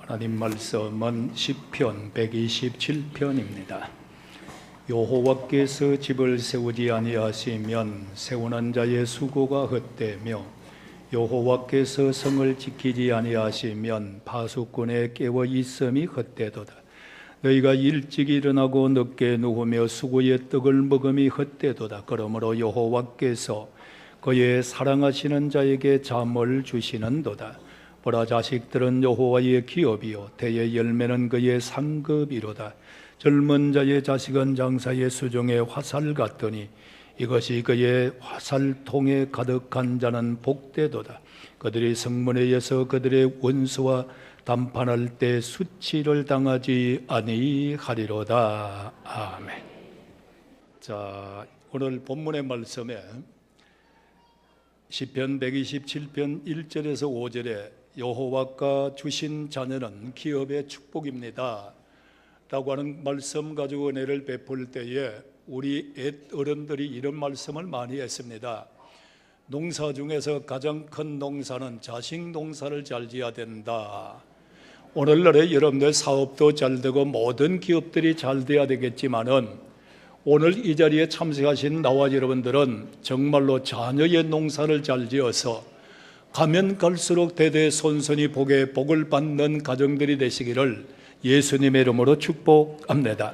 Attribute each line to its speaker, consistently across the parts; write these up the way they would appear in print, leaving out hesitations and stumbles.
Speaker 1: 하나님 말씀은 시편 127편입니다. 여호와께서 집을 세우지 아니하시면 세우는 자의 수고가 헛되며 여호와께서 성을 지키지 아니하시면 파수꾼의 깨어 있음이 헛되도다. 너희가 일찍 일어나고 늦게 누우며 수고의 떡을 먹음이 헛되도다. 그러므로 여호와께서 그의 사랑하시는 자에게 잠을 주시는도다. 보라, 자식들은 여호와의 기업이요 대의 열매는 그의 상급이로다. 젊은 자의 자식은 장사의 수종의 화살 같더니 이것이 그의 화살통에 가득한 자는 복되도다. 그들이 성문에서 그들의 원수와 담판할 때 수치를 당하지 아니하리로다. 아멘. 자, 오늘 본문의 말씀에 시편 127편 1절에서 5절에 여호와가 주신 자녀는 기업의 축복입니다 라고 하는 말씀 가지고 은혜를 베풀 때에 우리 옛 어른들이 이런 말씀을 많이 했습니다. 농사 중에서 가장 큰 농사는 자식 농사를 잘 지어야 된다. 오늘날에 여러분들 사업도 잘 되고 모든 기업들이 잘 돼야 되겠지만은 오늘 이 자리에 참석하신 나와 여러분들은 정말로 자녀의 농사를 잘 지어서 가면 갈수록 대대손손이 복을 받는 가정들이 되시기를 예수님의 이름으로 축복합니다.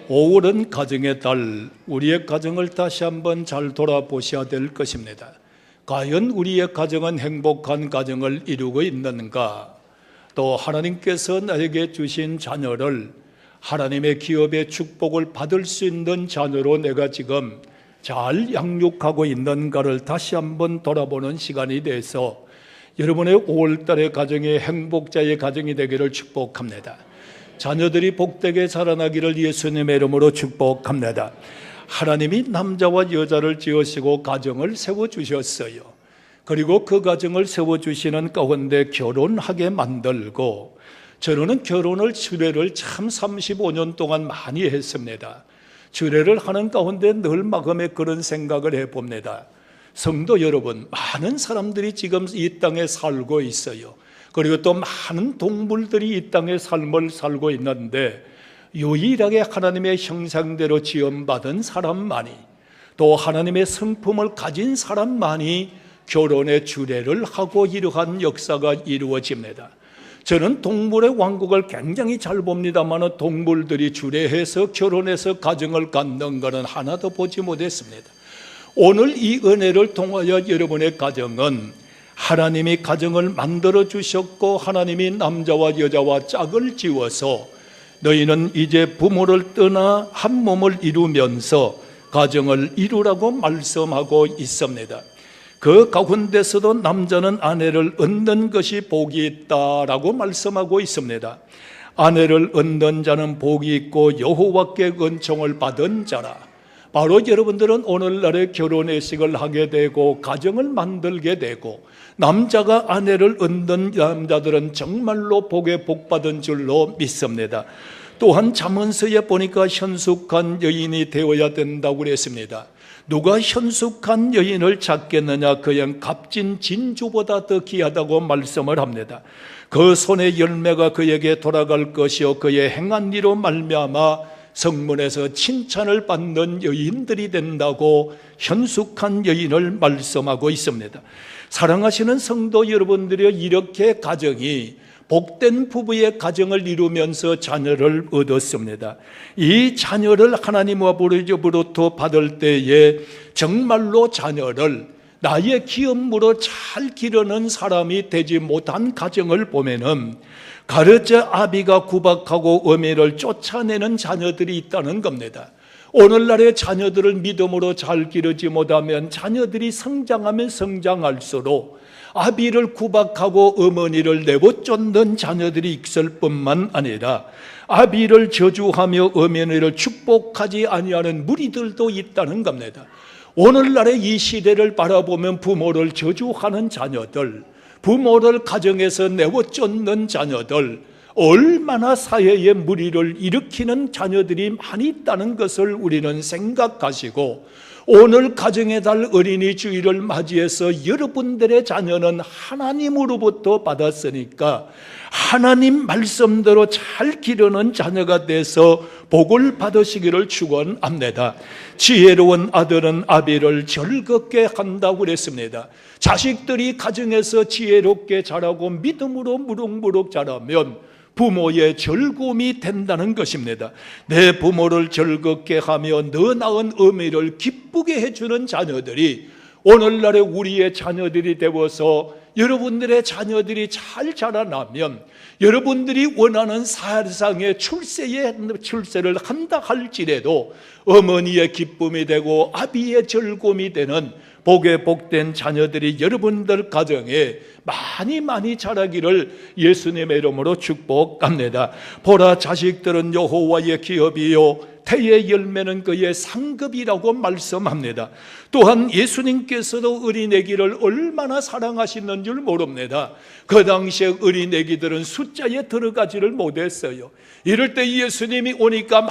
Speaker 1: 5월은 가정의 달, 우리의 가정을 다시 한번 잘 돌아보셔야 될 것입니다. 과연 우리의 가정은 행복한 가정을 이루고 있는가? 또 하나님께서 나에게 주신 자녀를 하나님의 기업의 축복을 받을 수 있는 자녀로 내가 지금 잘 양육하고 있는가를 다시 한번 돌아보는 시간이 돼서 여러분의 5월달의 가정이 행복자의 가정이 되기를 축복합니다. 자녀들이 복되게 자라나기를 예수님의 이름으로 축복합니다. 하나님이 남자와 여자를 지으시고 가정을 세워주셨어요. 그리고 그 가정을 세워주시는 가운데 결혼하게 만들고, 저는 결혼을 주례를 참 35년 동안 많이 했습니다. 주례를 하는 가운데 늘 마음에 그런 생각을 해봅니다. 성도 여러분, 많은 사람들이 지금 이 땅에 살고 있어요. 그리고 또 많은 동물들이 이 땅의 삶을 살고 있는데 유일하게 하나님의 형상대로 지음받은 사람만이, 또 하나님의 성품을 가진 사람만이 결혼의 주례를 하고 이러한 역사가 이루어집니다. 저는 동물의 왕국을 굉장히 잘 봅니다만 동물들이 주례해서 결혼해서 가정을 갖는 것은 하나도 보지 못했습니다. 오늘 이 은혜를 통하여 여러분의 가정은 하나님이 가정을 만들어 주셨고 하나님이 남자와 여자와 짝을 지어서 너희는 이제 부모를 떠나 한 몸을 이루면서 가정을 이루라고 말씀하고 있습니다. 그 가운데서도 남자는 아내를 얻는 것이 복이 있다라고 말씀하고 있습니다. 아내를 얻는 자는 복이 있고 여호와께 은총을 받은 자라. 바로 여러분들은 오늘날에 결혼의식을 하게 되고 가정을 만들게 되고 남자가 아내를 얻는 남자들은 정말로 복에 복받은 줄로 믿습니다. 또한 잠언서에 보니까 현숙한 여인이 되어야 된다고 그랬습니다. 누가 현숙한 여인을 찾겠느냐? 그냥 값진 진주보다 더 귀하다고 말씀을 합니다. 그 손의 열매가 그에게 돌아갈 것이요 그의 행한 일로 말미암아 성문에서 칭찬을 받는 여인들이 된다고 현숙한 여인을 말씀하고 있습니다. 사랑하시는 성도 여러분들이 이렇게 가정이 복된 부부의 가정을 이루면서 자녀를 얻었습니다. 이 자녀를 하나님으로부터 받을 때에 정말로 자녀를 나의 기업으로 잘 기르는 사람이 되지 못한 가정을 보면은 가르쳐 아비가 구박하고 어미를 쫓아내는 자녀들이 있다는 겁니다. 오늘날의 자녀들을 믿음으로 잘 기르지 못하면 자녀들이 성장하면 성장할수록 아비를 구박하고 어머니를 내버쫓는 자녀들이 있을 뿐만 아니라 아비를 저주하며 어머니를 축복하지 아니하는 무리들도 있다는 겁니다. 오늘날의 이 시대를 바라보면 부모를 저주하는 자녀들, 부모를 가정에서 내버쫓는 자녀들, 얼마나 사회에 무리를 일으키는 자녀들이 많이 있다는 것을 우리는 생각하시고, 오늘 가정의 달 어린이 주일을 맞이해서 여러분들의 자녀는 하나님으로부터 받았으니까 하나님 말씀대로 잘 기르는 자녀가 돼서 복을 받으시기를 축원합니다. 지혜로운 아들은 아비를 즐겁게 한다고 그랬습니다. 자식들이 가정에서 지혜롭게 자라고 믿음으로 무럭무럭 자라면 부모의 즐거움이 된다는 것입니다. 내 부모를 즐겁게 하며 더 나은 의미를 기쁘게 해주는 자녀들이 오늘날의 우리의 자녀들이 되어서 여러분들의 자녀들이 잘 자라나면 여러분들이 원하는 세상의 출세를 한다 할지라도 어머니의 기쁨이 되고 아비의 즐거움이 되는 복에 복된 자녀들이 여러분들 가정에 많이 자라기를 예수님의 이름으로 축복합니다. 보라, 자식들은 여호와의 기업이요 태의 열매는 그의 상급이라고 말씀합니다. 또한 예수님께서도 어린애기를 얼마나 사랑하시는 줄 모릅니다. 그 당시에 어린애기들은 숫자에 들어가지를 못했어요. 이럴 때 예수님이 오니까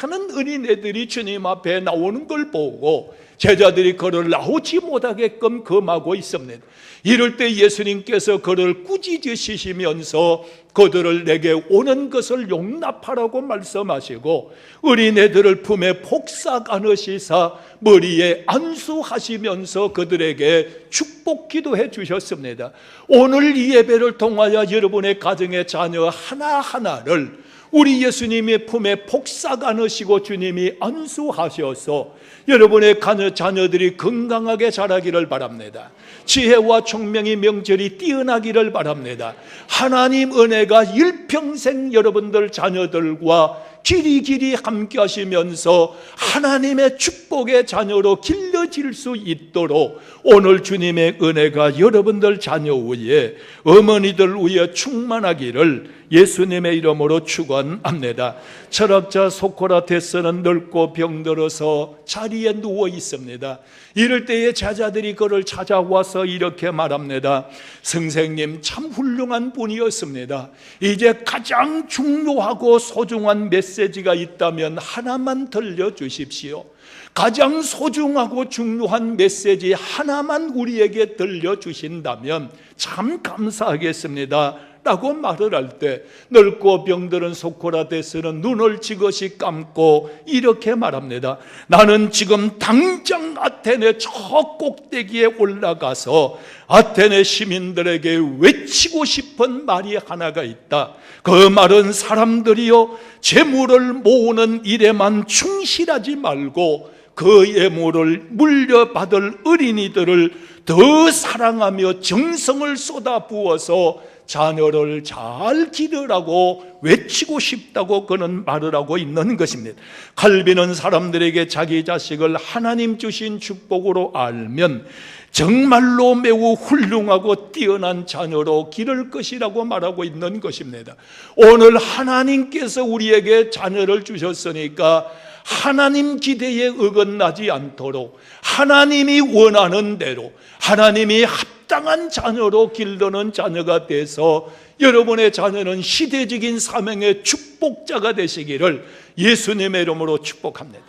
Speaker 1: 많은 어린애들이 주님 앞에 나오는 걸 보고 제자들이 그를 나오지 못하게끔 금하고 있습니다. 이럴 때 예수님께서 그를 꾸짖으시면서 그들을 내게 오는 것을 용납하라고 말씀하시고 어린애들을 품에 폭삭 안으시사 머리에 안수하시면서 그들에게 축복 기도해 주셨습니다. 오늘 이 예배를 통하여 여러분의 가정의 자녀 하나하나를 우리 예수님의 품에 폭삭 안으시고 주님이 안수하셔서 여러분의 자녀들이 건강하게 자라기를 바랍니다. 지혜와 총명이 명철이 뛰어나기를 바랍니다. 하나님 은혜가 일평생 여러분들 자녀들과 길이 함께 하시면서 하나님의 축복의 자녀로 길러질 수 있도록 오늘 주님의 은혜가 여러분들 자녀 위에, 어머니들 위에 충만하기를 예수님의 이름으로 축원합니다. 철학자 소크라테스는 늙고 병들어서 자리에 누워 있습니다. 이럴 때에 제자들이 그를 찾아와서 이렇게 말합니다. 선생님, 참 훌륭한 분이었습니다. 이제 가장 중요하고 소중한 메시지가 있다면 하나만 들려주십시오. 가장 소중하고 중요한 메시지 하나만 우리에게 들려주신다면 참 감사하겠습니다 라고 말을 할 때 늙고 병들은 소크라테스는 눈을 지그시 감고 이렇게 말합니다. 나는 지금 당장 아테네 저 꼭대기에 올라가서 아테네 시민들에게 외치고 싶은 말이 하나가 있다. 그 말은 사람들이요 재물을 모으는 일에만 충실하지 말고 그 예물을 물려받을 어린이들을 더 사랑하며 정성을 쏟아부어서 자녀를 잘 기르라고 외치고 싶다고 그는 말을 하고 있는 것입니다. 칼빈은 사람들에게 자기 자식을 하나님 주신 축복으로 알면 정말로 매우 훌륭하고 뛰어난 자녀로 기를 것이라고 말하고 있는 것입니다. 오늘 하나님께서 우리에게 자녀를 주셨으니까 하나님 기대에 어긋나지 않도록 하나님이 원하는 대로 하나님이 합당한 자녀로 기르는 자녀가 돼서 여러분의 자녀는 시대적인 사명의 축복자가 되시기를 예수님의 이름으로 축복합니다.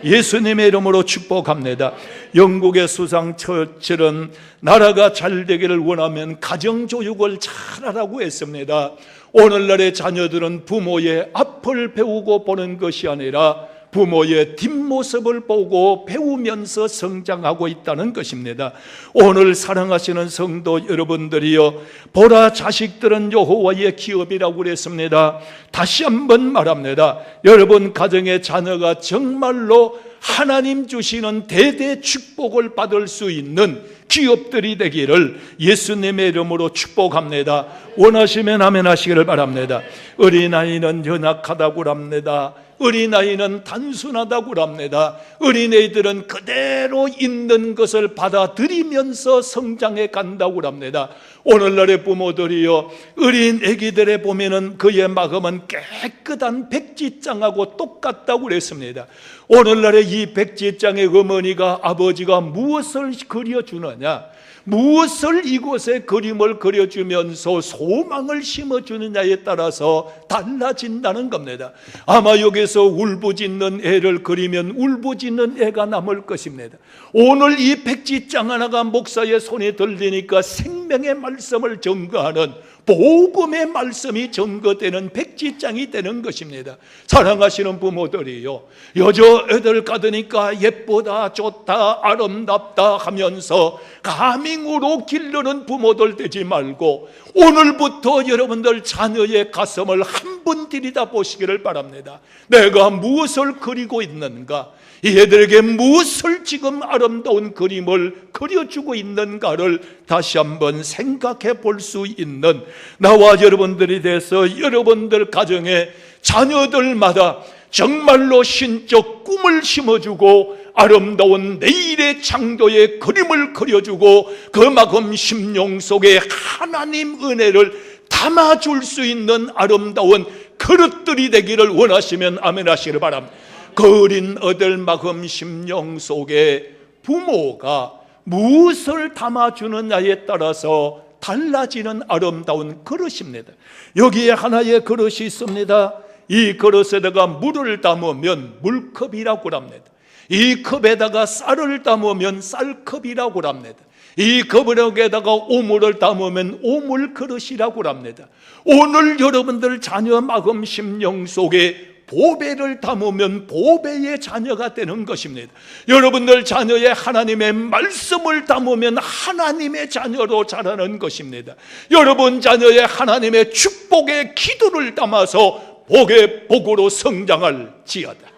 Speaker 1: 예수님의 이름으로 축복합니다. 영국의 수상 처칠은 나라가 잘 되기를 원하면 가정교육을 잘하라고 했습니다. 오늘날의 자녀들은 부모의 앞을 배우고 보는 것이 아니라 부모의 뒷모습을 보고 배우면서 성장하고 있다는 것입니다. 오늘 사랑하시는 성도 여러분들이여, 보라, 자식들은 여호와의 기업이라고 그랬습니다. 다시 한번 말합니다. 여러분 가정의 자녀가 정말로 하나님 주시는 대대 축복을 받을 수 있는 기업들이 되기를 예수님의 이름으로 축복합니다. 원하시면 아멘 하시기를 바랍니다. 어린아이는 연약하다고 합니다. 어린아이는 단순하다고 합니다. 어린애들은 그대로 있는 것을 받아들이면서 성장해 간다고 합니다. 오늘날의 부모들이요, 어린 애기들에 보면은 그의 마음은 깨끗한 백지장하고 똑같다고 그랬습니다. 오늘날의 이 백지장의 어머니가 아버지가 무엇을 그려주느냐, 무엇을 이곳에 그림을 그려주면서 소망을 심어주느냐에 따라서 달라진다는 겁니다. 아마 여기서 울부짖는 애를 그리면 울부짖는 애가 남을 것입니다. 오늘 이 백지장 하나가 목사의 손에 들리니까 생명의 말씀을 증거하는 복음의 말씀이 증거되는 백지장이 되는 것입니다. 사랑하시는 부모들이요, 여자애들 가드니까 예쁘다, 좋다, 아름답다 하면서 가밍으로 기르는 부모들 되지 말고 오늘부터 여러분들 자녀의 가슴을 한 번 들여다보시기를 바랍니다. 내가 무엇을 그리고 있는가, 이 애들에게 무엇을 지금 아름다운 그림을 그려주고 있는가를 다시 한번 생각해 볼 수 있는 나와 여러분들이 돼서 여러분들 가정에 자녀들마다 정말로 신적 꿈을 심어주고 아름다운 내일의 창조의 그림을 그려주고 그만큼 심령 속에 하나님 은혜를 담아줄 수 있는 아름다운 그릇들이 되기를 원하시면 아멘 하시기를 바랍니다. 그 어린 아들만큼 심령 속에 부모가 무엇을 담아주느냐에 따라서 달라지는 아름다운 그릇입니다. 여기에 하나의 그릇이 있습니다. 이 그릇에다가 물을 담으면 물컵이라고 합니다. 이 컵에다가 쌀을 담으면 쌀컵이라고 합니다. 이 컵에다가 오물을 담으면 오물 그릇이라고 합니다. 오늘 여러분들 자녀 마음 심령 속에 보배를 담으면 보배의 자녀가 되는 것입니다. 여러분들 자녀의 하나님의 말씀을 담으면 하나님의 자녀로 자라는 것입니다. 여러분 자녀의 하나님의 축복의 기도를 담아서 복의 복으로 성장할지어다.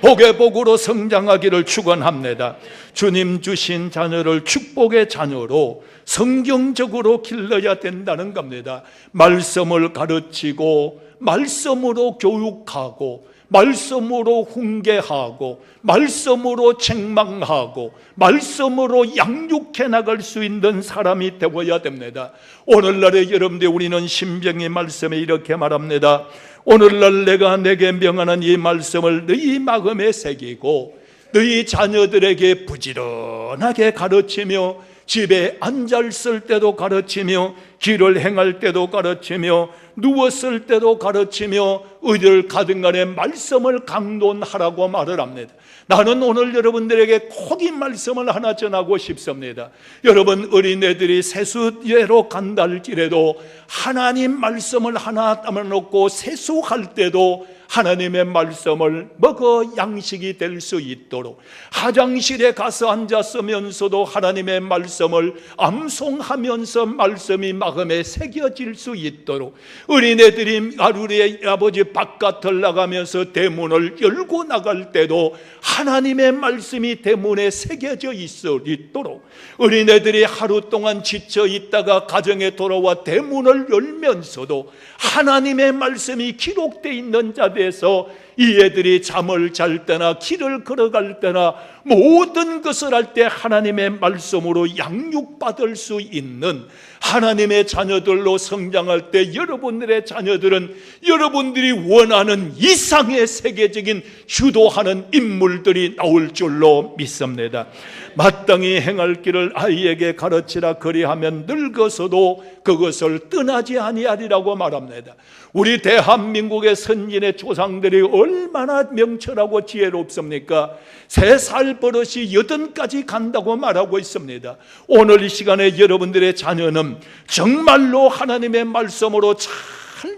Speaker 1: 복의 복으로 성장하기를 축원합니다. 주님 주신 자녀를 축복의 자녀로 성경적으로 길러야 된다는 겁니다. 말씀을 가르치고 말씀으로 교육하고 말씀으로 훈계하고 말씀으로 책망하고 말씀으로 양육해 나갈 수 있는 사람이 되어야 됩니다. 오늘날의 여러분들, 우리는 신명기 말씀에 이렇게 말합니다. 오늘날 내가 내게 명하는 이 말씀을 너희 마음에 새기고 너희 자녀들에게 부지런하게 가르치며 집에 앉았을 때도 가르치며 길을 행할 때도 가르치며 누웠을 때도 가르치며 어디를 가든 간에 말씀을 강론하라고 말을 합니다. 나는 오늘 여러분들에게 꼭 이 말씀을 하나 전하고 싶습니다. 여러분 어린애들이 세수예로 간다 할지라도 하나님 말씀을 하나 담아놓고 세수할 때도 하나님의 말씀을 먹어 양식이 될 수 있도록, 화장실에 가서 앉았으면서도 하나님의 말씀을 암송하면서 말씀이 마음에 새겨질 수 있도록, 어린애들이 하루에 아버지 바깥을 나가면서 대문을 열고 나갈 때도 하나님의 말씀이 대문에 새겨져 있도록, 어린애들이 하루 동안 지쳐 있다가 가정에 돌아와 대문을 열면서도 하나님의 말씀이 기록되어 있는 자리에서 이 애들이 잠을 잘 때나 길을 걸어갈 때나 모든 것을 할 때 하나님의 말씀으로 양육받을 수 있는 하나님의 자녀들로 성장할 때 여러분들의 자녀들은 여러분들이 원하는 이상의 세계적인 주도하는 인물들이 나올 줄로 믿습니다. 마땅히 행할 길을 아이에게 가르치라, 그리하면 늙어서도 그것을 떠나지 아니하리라고 말합니다. 우리 대한민국의 선진의 조상들이 얼마나 명철하고 지혜롭습니까? 3살 버릇이 80까지 간다고 말하고 있습니다. 오늘 이 시간에 여러분들의 자녀는 정말로 하나님의 말씀으로 잘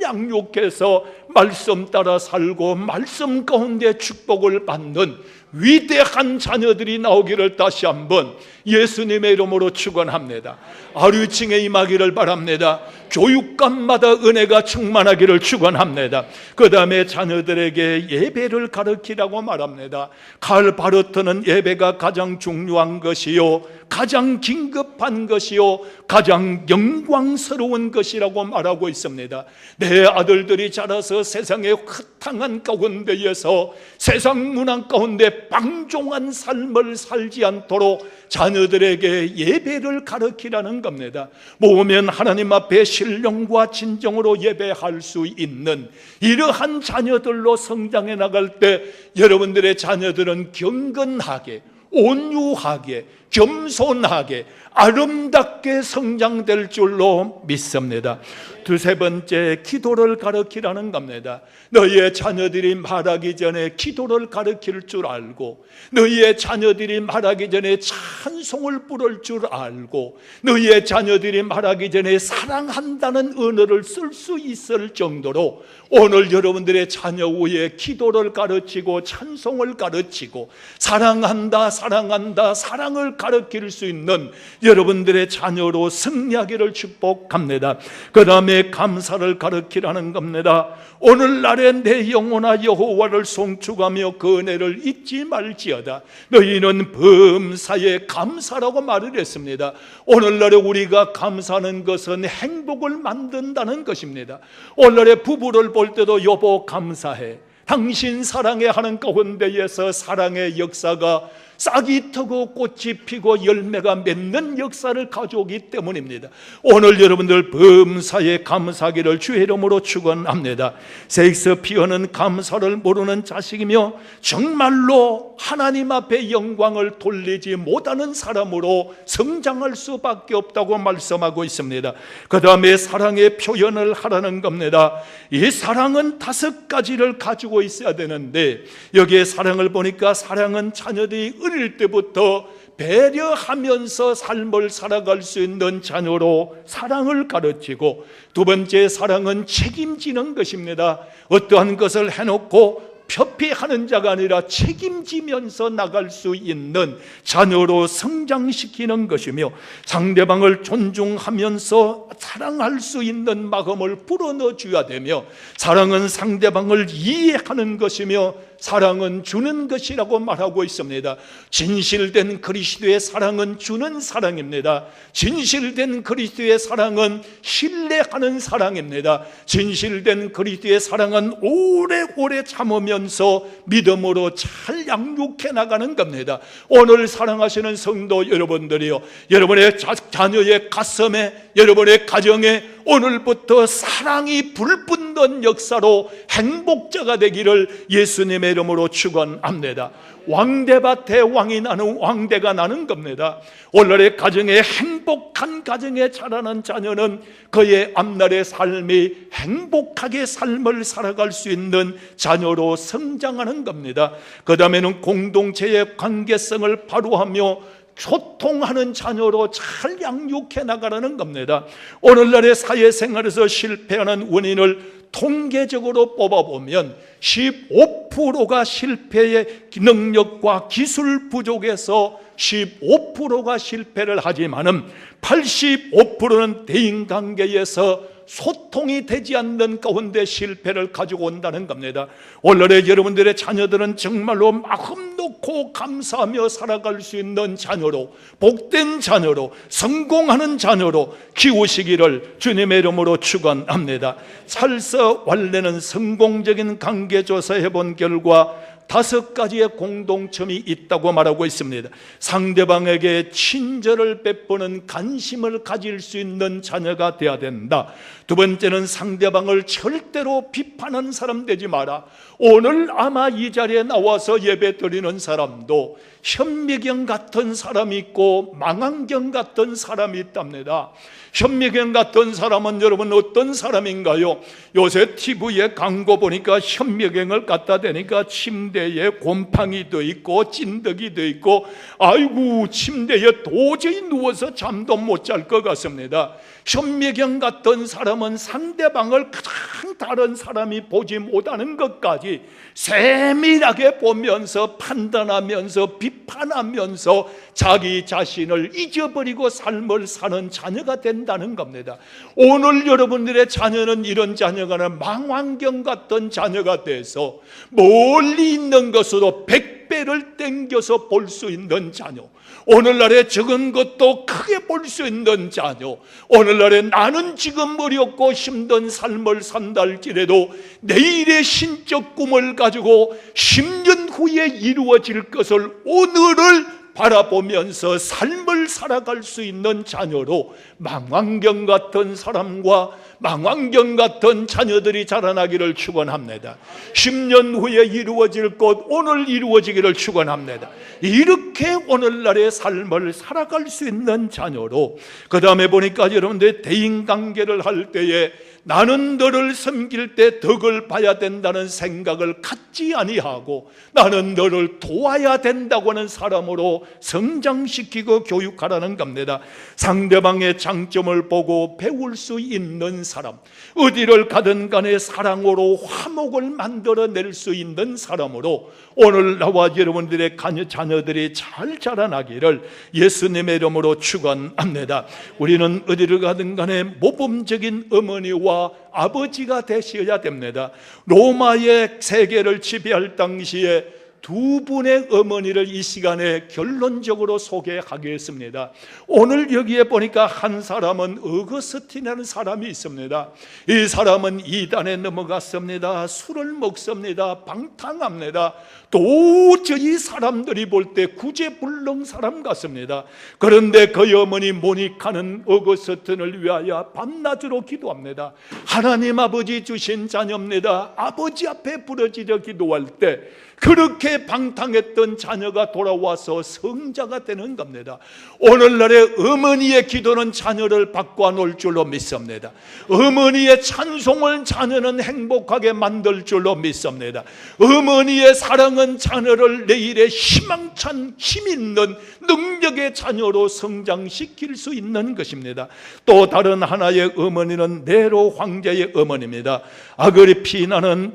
Speaker 1: 양육해서 말씀 따라 살고 말씀 가운데 축복을 받는 위대한 자녀들이 나오기를 다시 한번 예수님의 이름으로 축원합니다. 아류층에 임하기를 바랍니다. 교육감마다 은혜가 충만하기를 축원합니다. 그 다음에 자녀들에게 예배를 가르치라고 말합니다. 칼바르트는 예배가 가장 중요한 것이요, 가장 긴급한 것이요, 가장 영광스러운 것이라고 말하고 있습니다. 내 아들들이 자라서 세상의 허탕한 가운데에서 세상 문화 가운데 방종한 삶을 살지 않도록 자녀들에게 예배를 가르치라는 겁니다. 모으면 하나님 앞에 신령과 진정으로 예배할 수 있는 이러한 자녀들로 성장해 나갈 때 여러분들의 자녀들은 경건하게, 온유하게, 겸손하게 아름답게 성장될 줄로 믿습니다. 두세 번째, 기도를 가르치라는 겁니다. 너희의 자녀들이 말하기 전에 기도를 가르칠 줄 알고, 너희의 자녀들이 말하기 전에 찬송을 부를 줄 알고, 너희의 자녀들이 말하기 전에 사랑한다는 언어를 쓸 수 있을 정도로 오늘 여러분들의 자녀 위에 기도를 가르치고 찬송을 가르치고 사랑한다 사랑한다 사랑을 가르칠 수 있는 여러분들의 자녀로 승리하기를 축복합니다. 그 다음에 감사를 가르치라는 겁니다. 오늘날에 내 영혼아 여호와를 송축하며 그 은혜를 잊지 말지어다. 너희는 범사에 감사라고 말을 했습니다. 오늘날에 우리가 감사하는 것은 행복을 만든다는 것입니다. 오늘날에 부부를 볼 때도 여보 감사해, 당신 사랑해 하는 가운데에서 사랑의 역사가 싹이 트고 꽃이 피고 열매가 맺는 역사를 가져오기 때문입니다. 오늘 여러분들 범사에 감사하기를 주의 이름으로 축원합니다. 셰익스피어는 감사를 모르는 자식이며 정말로 하나님 앞에 영광을 돌리지 못하는 사람으로 성장할 수밖에 없다고 말씀하고 있습니다. 그 다음에 사랑의 표현을 하라는 겁니다. 이 사랑은 5가지를 가지고 있어야 되는데, 여기에 사랑을 보니까 사랑은 자녀들이 어릴 때부터 배려하면서 삶을 살아갈 수 있는 자녀로 사랑을 가르치고, 두 번째 사랑은 책임지는 것입니다. 어떠한 것을 해놓고 표피하는 자가 아니라 책임지면서 나갈 수 있는 자녀로 성장시키는 것이며, 상대방을 존중하면서 사랑할 수 있는 마음을 불어넣어 줘야 되며, 사랑은 상대방을 이해하는 것이며 사랑은 주는 것이라고 말하고 있습니다. 진실된 그리스도의 사랑은 주는 사랑입니다. 진실된 그리스도의 사랑은 신뢰하는 사랑입니다. 진실된 그리스도의 사랑은 오래오래 참으면서 믿음으로 잘 양육해 나가는 겁니다. 오늘 사랑하시는 성도 여러분들이요, 여러분의 자녀의 가슴에, 여러분의 가정에 오늘부터 사랑이 불붙는 역사로 행복자가 되기를 예수님의 이름으로 축원합니다. 왕대밭에 왕대가 나는 겁니다. 오늘의 가정에, 행복한 가정에 자라는 자녀는 그의 앞날의 삶이 행복하게 삶을 살아갈 수 있는 자녀로 성장하는 겁니다. 그 다음에는 공동체의 관계성을 바로하며 소통하는 자녀로 잘 양육해 나가라는 겁니다. 오늘날의 사회생활에서 실패하는 원인을 통계적으로 뽑아보면 15%가 실패의 능력과 기술 부족에서 15%가 실패를 하지만은 85%는 대인관계에서 소통이 되지 않는 가운데 실패를 가지고 온다는 겁니다. 오늘의 여러분들의 자녀들은 정말로 마음 놓고 감사하며 살아갈 수 있는 자녀로, 복된 자녀로, 성공하는 자녀로 키우시기를 주님의 이름으로 축원합니다. 찰서 완례는 성공적인 관계 조사해 본 결과 5가지의 공동점이 있다고 말하고 있습니다. 상대방에게 친절을 베푸는 관심을 가질 수 있는 자녀가 되어야 된다. 두 번째는 상대방을 절대로 비판하는 사람 되지 마라. 오늘 아마 이 자리에 나와서 예배 드리는 사람도 현미경 같은 사람이 있고 망원경 같은 사람이 있답니다. 현미경 같은 사람은 여러분 어떤 사람인가요? 요새 TV에 광고 보니까 현미경을 갖다 대니까 침대에 곰팡이도 있고 찐득이도 있고, 아이고 침대에 도저히 누워서 잠도 못 잘 것 같습니다. 현미경 같은 사람은 상대방을 가장 다른 사람이 보지 못하는 것까지 세밀하게 보면서 판단하면서 비판하면서 자기 자신을 잊어버리고 삶을 사는 자녀가 된다는 겁니다. 오늘 여러분들의 자녀는 이런 자녀가 아니라 망원경 같은 자녀가 돼서 멀리 있는 것으로 100배를 땡겨서 볼 수 있는 자녀, 오늘날에 적은 것도 크게 볼 수 있는 자녀, 오늘날에 나는 지금 어렵고 힘든 삶을 산다 할지라도 내일의 신적 꿈을 가지고 10년 후에 이루어질 것을 오늘을 바라보면서 삶을 살아갈 수 있는 자녀로 망원경 같은 사람과 망원경 같은 자녀들이 자라나기를 축원합니다. 10년 후에 이루어질 것 오늘 이루어지기를 축원합니다. 이렇게 오늘날의 삶을 살아갈 수 있는 자녀로, 그 다음에 보니까 여러분들 대인관계를 할 때에 나는 너를 섬길 때 덕을 봐야 된다는 생각을 갖지 아니하고 나는 너를 도와야 된다고 하는 사람으로 성장시키고 교육하라는 겁니다. 상대방의 장점을 보고 배울 수 있는 사람, 어디를 가든 간에 사랑으로 화목을 만들어낼 수 있는 사람으로 오늘 나와 여러분들의 자녀들이 잘 자라나기를 예수님의 이름으로 축원합니다. 우리는 어디를 가든 간에 모범적인 어머니와 아버지가 되셔야 됩니다. 로마의 세계를 지배할 당시에 두 분의 어머니를 이 시간에 결론적으로 소개하겠습니다. 오늘 여기에 보니까 한 사람은 어거스틴이라는 사람이 있습니다. 이 사람은 이단에 넘어갔습니다. 술을 먹습니다. 방탕합니다. 도저히 사람들이 볼 때 구제불능 사람 같습니다. 그런데 그 어머니 모니카는 어거스틴을 위하여 밤낮으로 기도합니다. 하나님 아버지 주신 자녀입니다. 아버지 앞에 부러지려 기도할 때 그렇게 방탕했던 자녀가 돌아와서 성자가 되는 겁니다. 오늘날의 어머니의 기도는 자녀를 바꿔 놓을 줄로 믿습니다. 어머니의 찬송을 자녀는 행복하게 만들 줄로 믿습니다. 어머니의 사랑은 자녀를 내일의 희망찬 힘있는 능력의 자녀로 성장시킬 수 있는 것입니다. 또 다른 하나의 어머니는 네로 황제의 어머니입니다. 아그리피나는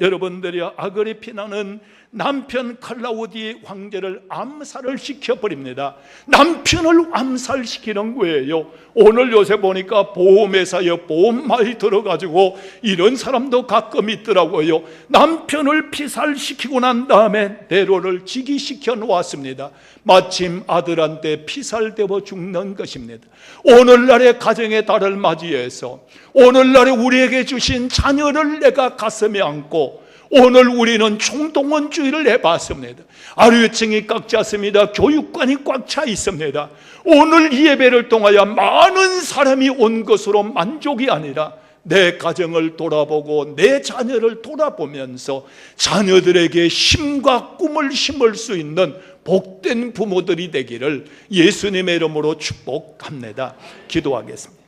Speaker 1: 남편 클라우디 황제를 암살을 시켜버립니다. 남편을 암살시키는 거예요. 오늘 요새 보니까 보험회사에 보험 많이 들어가지고 이런 사람도 가끔 있더라고요. 남편을 피살시키고 난 다음에 네로를 즉위시켜 놓았습니다. 마침 아들한테 피살되어 죽는 것입니다. 오늘날의 가정의 달을 맞이해서 오늘날에 우리에게 주신 자녀를 내가 가슴에 안고 오늘 우리는 총동원주의를 해봤습니다. 아류층이 꽉 찼습니다. 교육관이 꽉 차 있습니다. 오늘 이 예배를 통하여 많은 사람이 온 것으로 만족이 아니라 내 가정을 돌아보고 내 자녀를 돌아보면서 자녀들에게 힘과 꿈을 심을 수 있는 복된 부모들이 되기를 예수님의 이름으로 축복합니다. 기도하겠습니다.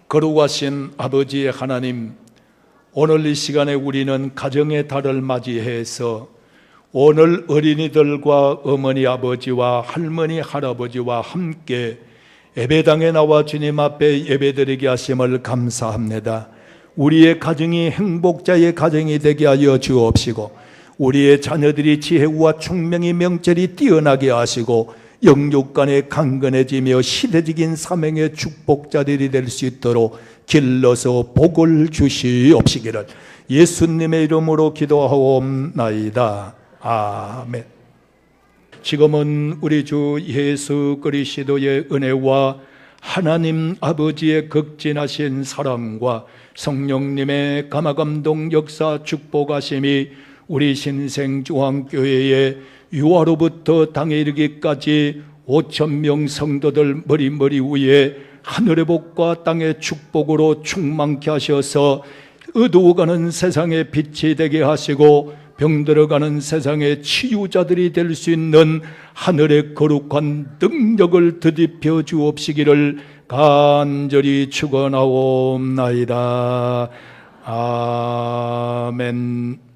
Speaker 1: 거룩하신 아버지의 하나님, 오늘 이 시간에 우리는 가정의 달을 맞이해서 오늘 어린이들과 어머니 아버지와 할머니 할아버지와 함께 예배당에 나와 주님 앞에 예배드리게 하심을 감사합니다. 우리의 가정이 행복자의 가정이 되게 하여 주옵시고 우리의 자녀들이 지혜와 총명의 명철이 뛰어나게 하시고 영육간에 강건해지며 시대적인 사명의 축복자들이 될 수 있도록 길러서 복을 주시옵시기를 예수님의 이름으로 기도하옵나이다. 아멘. 지금은 우리 주 예수 그리스도의 은혜와 하나님 아버지의 극진하신 사랑과 성령님의 감화감동 역사 축복하심이 우리 신생중앙교회의 유아로부터 당에 이르기까지 5,000명 성도들 머리 위에 하늘의 복과 땅의 축복으로 충만케 하셔서 어두워가는 세상의 빛이 되게 하시고 병들어가는 세상의 치유자들이 될 수 있는 하늘의 거룩한 능력을 드디펴 주옵시기를 간절히 축원하옵나이다. 아멘.